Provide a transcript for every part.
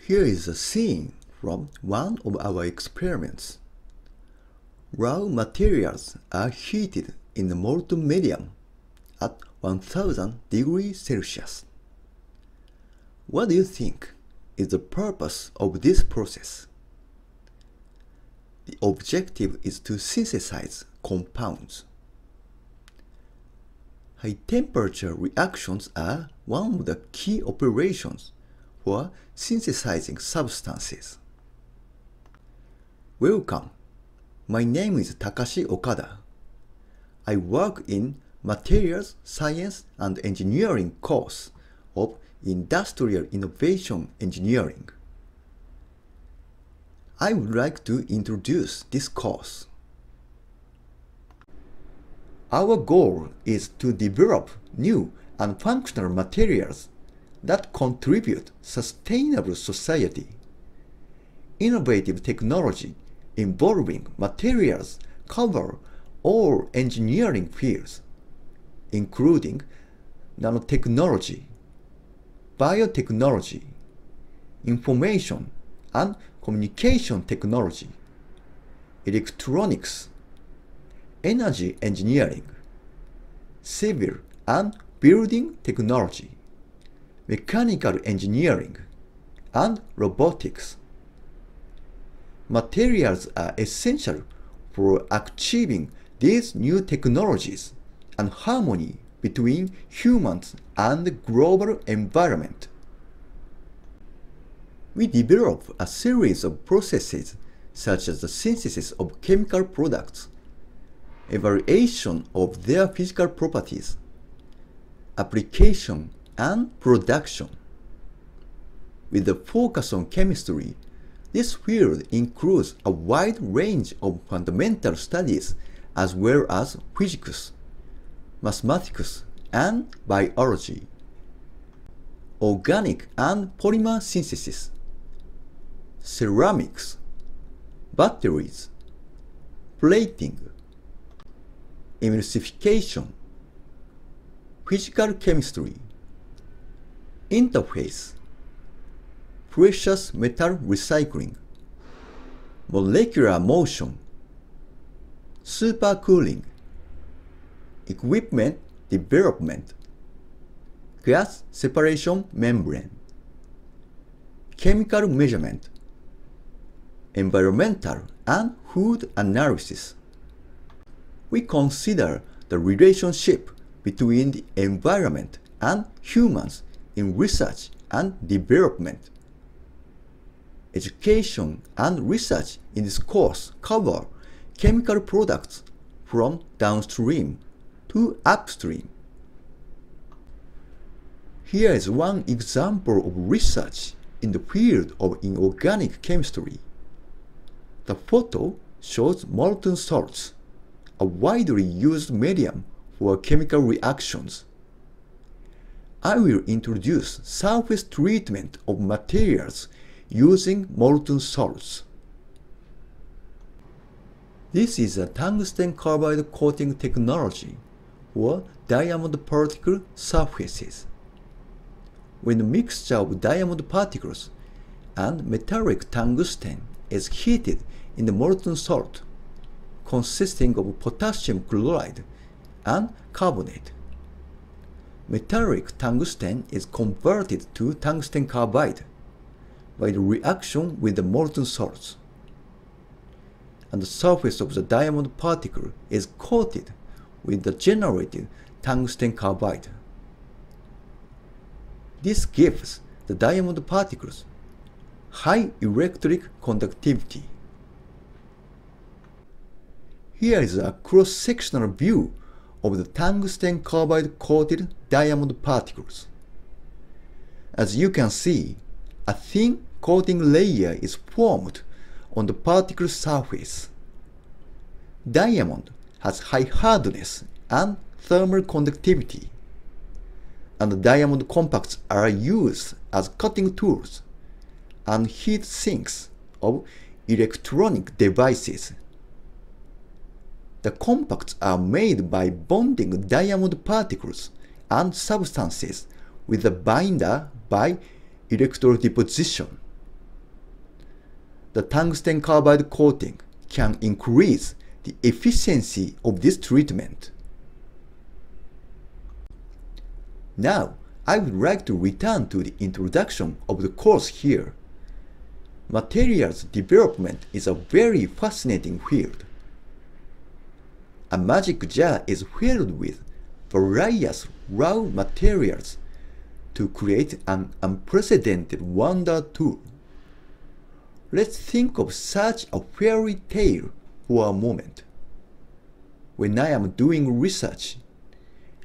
Here is a scene from one of our experiments. Raw materials are heated in the molten medium at 1000 degrees Celsius. What do you think is the purpose of this process? The objective is to synthesize compounds. High temperature reactions are one of the key operations for synthesizing substances. Welcome. My name is Takashi OKADA. I work in Materials Science and Engineering course of Industrial Innovation Engineering. I would like to introduce this course. Our goal is to develop new and functional materials that contribute sustainable society. Innovative technology involving materials cover all engineering fields, including nanotechnology, biotechnology, information and communication technology, electronics, energy engineering, civil and building technology, mechanical engineering, and robotics. Materials are essential for achieving these new technologies and harmony between humans and the global environment. We develop a series of processes such as the synthesis of chemical products, evaluation of their physical properties, application and production. With a focus on chemistry, this field includes a wide range of fundamental studies as well as physics, mathematics, and biology. Organic and polymer synthesis, ceramics, batteries, plating, emulsification, physical chemistry, interface, precious metal recycling, molecular motion, supercooling, equipment development, gas separation membrane, chemical measurement, environmental and food analysis. We consider the relationship between the environment and humans in research and development. Education and research in this course cover chemical products from downstream to upstream. Here is one example of research in the field of inorganic chemistry. The photo shows molten salts, a widely used medium for chemical reactions. I will introduce surface treatment of materials using molten salts. This is a tungsten carbide coating technology for diamond particle surfaces. When a mixture of diamond particles and metallic tungsten is heated in the molten salt, consisting of potassium chloride and carbonate, metallic tungsten is converted to tungsten carbide by the reaction with the molten salts, and the surface of the diamond particle is coated with the generated tungsten carbide. This gives the diamond particles high electric conductivity. Here is a cross-sectional view of the tungsten carbide coated diamond particles. As you can see, a thin coating layer is formed on the particle surface. Diamond has high hardness and thermal conductivity, and the diamond compacts are used as cutting tools and heat sinks of electronic devices. The compacts are made by bonding diamond particles and substances with a binder by electrodeposition. the tungsten carbide coating can increase the efficiency of this treatment. Now, I would like to return to the introduction of the course here. Materials development is a very fascinating field. A magic jar is filled with various raw materials to create an unprecedented wonder tool. Let's think of such a fairy tale for a moment. When I am doing research,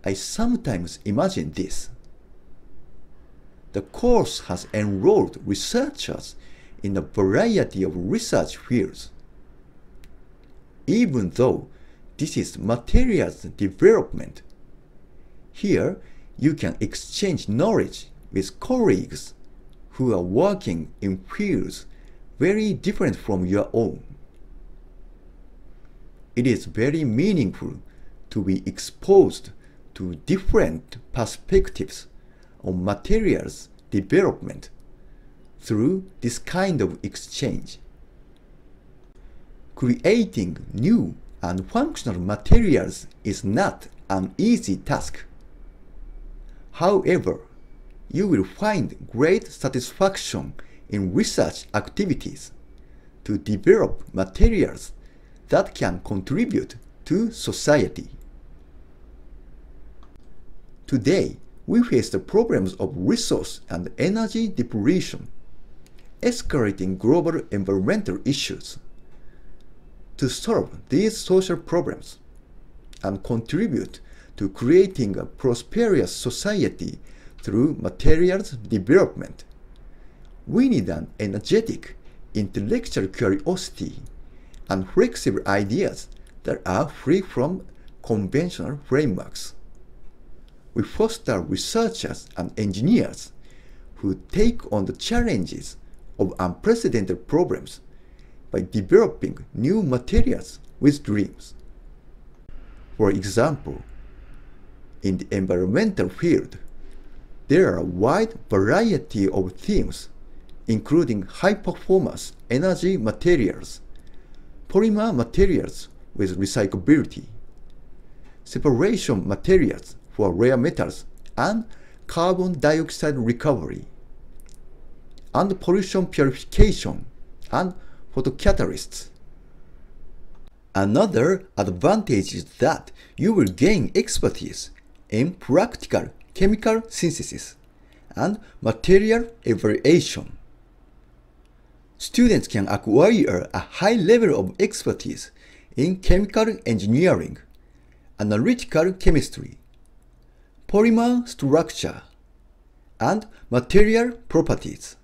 I sometimes imagine this. The course has enrolled researchers in a variety of research fields. Even though this is materials development, here you can exchange knowledge with colleagues who are working in fields very different from your own. It is very meaningful to be exposed to different perspectives on materials development through this kind of exchange. Creating new and functional materials is not an easy task. However, you will find great satisfaction in research activities to develop materials that can contribute to society. Today, we face the problems of resource and energy depletion, escalating global environmental issues. To solve these social problems and contribute to creating a prosperous society through materials development, we need an energetic intellectual curiosity and flexible ideas that are free from conventional frameworks. We foster researchers and engineers who take on the challenges of unprecedented problems by developing new materials with dreams. For example, in the environmental field, there are a wide variety of themes, including high-performance energy materials, polymer materials with recyclability, separation materials for rare metals and carbon dioxide recovery, and pollution purification and photocatalysts. Another advantage is that you will gain expertise in practical chemical synthesis and material evaluation. Students can acquire a high level of expertise in chemical engineering, analytical chemistry, polymer structure, and material properties.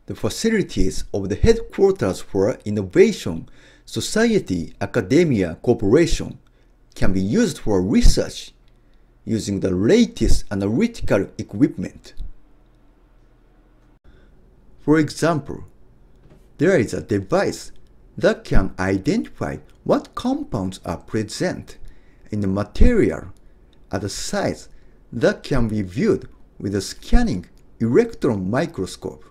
The facilities of the Headquarters for Innovation Society Academia Corporation can be used for research using the latest analytical equipment. For example, there is a device that can identify what compounds are present in the material at a size that can be viewed with a scanning electron microscope.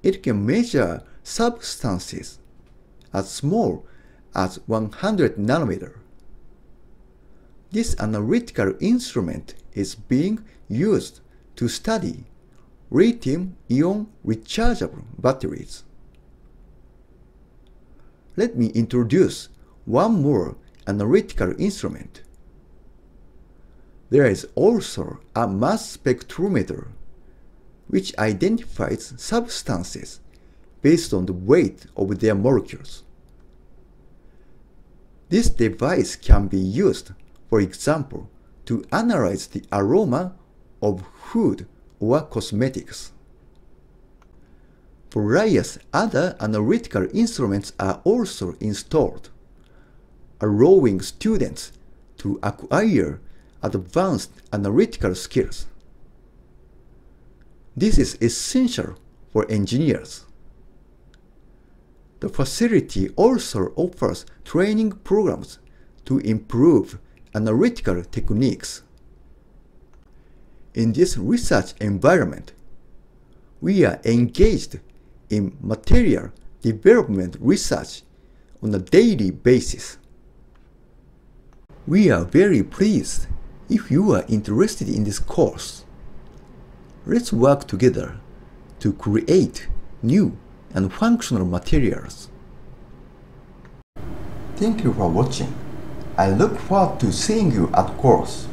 It can measure substances as small as 100 nanometer. This analytical instrument is being used to study lithium-ion rechargeable batteries. Let me introduce one more analytical instrument. There is also a mass spectrometer, which identifies substances based on the weight of their molecules. This device can be used, for example, to analyze the aroma of food or cosmetics. Various other analytical instruments are also installed, allowing students to acquire advanced analytical skills. This is essential for engineers. The facility also offers training programs to improve analytical techniques. In this research environment, We are engaged in material development research on a daily basis. We are very pleased if you are interested in this course. Let's work together to create new and functional materials. Thank you for watching. I look forward to seeing you at course.